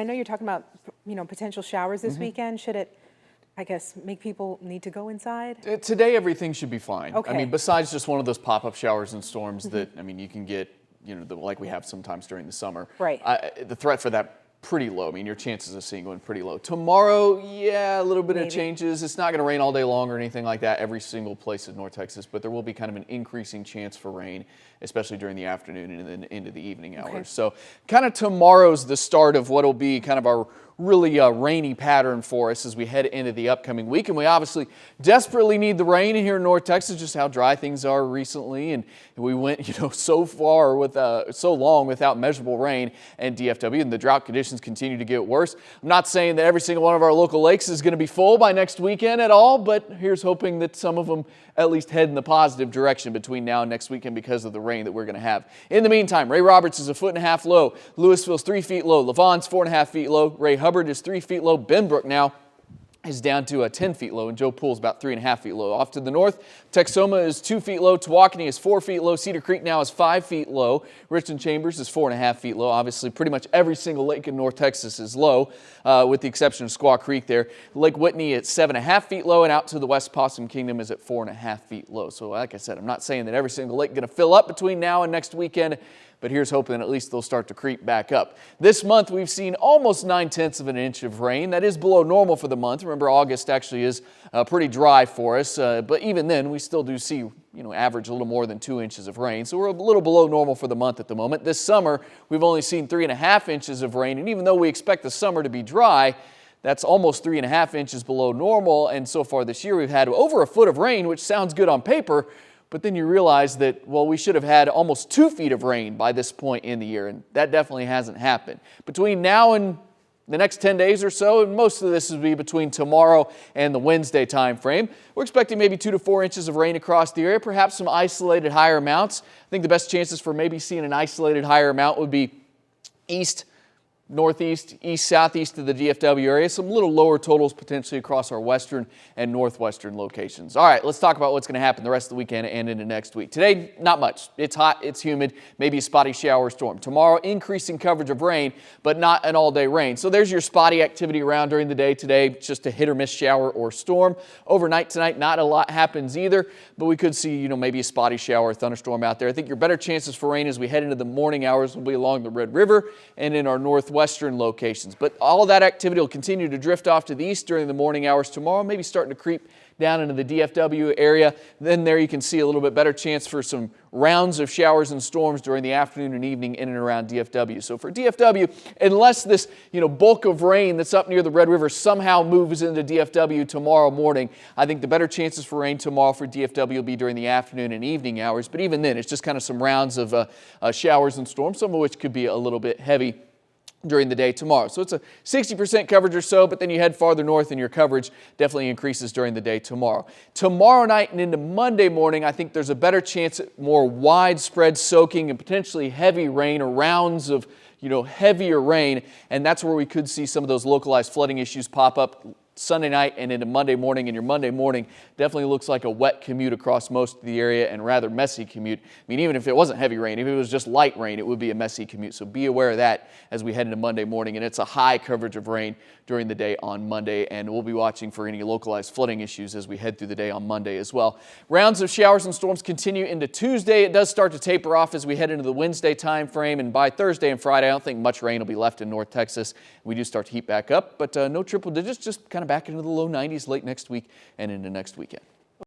I know you're talking about, potential showers this weekend. Should it, I guess, make people need to go inside? Today, everything should be fine. Okay. I mean, besides just one of those pop-up showers and storms that, I mean, you can get, like we have sometimes during the summer. Right. The threat for that, pretty low. I mean, your chances of seeing one pretty low. Tomorrow, yeah, a little bit of changes. It's not going to rain all day long or anything like that every single place in North Texas, but there will be kind of an increasing chance for rain, especially during the afternoon and then into the evening hours. Okay. So kind of tomorrow's the start of what will be kind of our really rainy pattern for us as we head into the upcoming week. And we obviously desperately need the rain here in North Texas, just how dry things are recently. And we went, so far with so long without measurable rain in DFW, and the drought conditions continue to get worse. I'm not saying that every single one of our local lakes is going to be full by next weekend at all, but here's hoping that some of them at least head in the positive direction between now and next weekend because of the rain that we're going to have. In the meantime, Ray Roberts is 1.5 feet low. Louisville's 3 feet low. Lavon's 4.5 feet low. Ray Hubbard is 3 feet low. Benbrook now is down to 10 feet low, and Joe Poole's about 3.5 feet low. Off to the north, Texoma is 2 feet low. Tawakoni is 4 feet low. Cedar Creek now is 5 feet low. Richland Chambers is 4.5 feet low. Obviously, pretty much every single lake in North Texas is low, with the exception of Squaw Creek there. Lake Whitney at 7.5 feet low, and out to the west, Possum Kingdom is at 4.5 feet low. So like I said, I'm not saying that every single lake is going to fill up between now and next weekend, but here's hoping that at least they'll start to creep back up. This month, we've seen almost 9/10 of an inch of rain. That is below normal for the month. Remember, August actually is pretty dry for us, but even then, we still do see, average a little more than 2 inches of rain. So we're a little below normal for the month at the moment. This summer, we've only seen 3.5 inches of rain, and even though we expect the summer to be dry, that's almost 3.5 inches below normal. And so far this year, we've had over a foot of rain, which sounds good on paper, but then you realize that, well, we should have had almost 2 feet of rain by this point in the year, and that definitely hasn't happened. Between now and the next 10 days or so, and most of this will be between tomorrow and the Wednesday time frame, we're expecting maybe 2 to 4 inches of rain across the area, perhaps some isolated higher amounts. I think the best chances for maybe seeing an isolated higher amount would be east, northeast, east, southeast of the DFW area. Some little lower totals potentially across our western and northwestern locations. All right, let's talk about what's going to happen the rest of the weekend and into next week. Today, not much. It's hot, it's humid, maybe a spotty shower or storm. Tomorrow, increasing coverage of rain, but not an all-day rain. So there's your spotty activity around during the day today, just a hit or miss shower or storm. Overnight tonight, not a lot happens either, but we could see, maybe a spotty shower or thunderstorm out there. I think your better chances for rain as we head into the morning hours will be along the Red River and in our northwestern locations. But all of that activity will continue to drift off to the east during the morning hours tomorrow, maybe starting to creep down into the DFW area. Then there you can see a little bit better chance for some rounds of showers and storms during the afternoon and evening in and around DFW. So for DFW, unless this bulk of rain that's up near the Red River somehow moves into DFW tomorrow morning, I think the better chances for rain tomorrow for DFW will be during the afternoon and evening hours. But even then, it's just kind of some rounds of showers and storms, some of which could be a little bit heavy during the day tomorrow. So it's a 60% coverage or so, but then you head farther north and your coverage definitely increases during the day tomorrow. Tomorrow night and into Monday morning, I think there's a better chance at more widespread soaking and potentially heavy rain or rounds of heavier rain, and that's where we could see some of those localized flooding issues pop up Sunday night and into Monday morning. And your Monday morning definitely looks like a wet commute across most of the area and rather messy commute. I mean, even if it wasn't heavy rain, if it was just light rain, it would be a messy commute. So be aware of that as we head into Monday morning. And it's a high coverage of rain during the day on Monday, and we'll be watching for any localized flooding issues as we head through the day on Monday as well. Rounds of showers and storms continue into Tuesday. It does start to taper off as we head into the Wednesday time frame, and by Thursday and Friday, I don't think much rain will be left in North Texas. We do start to heat back up, but no triple digits, just kind of back into the low 90s late next week and into next weekend.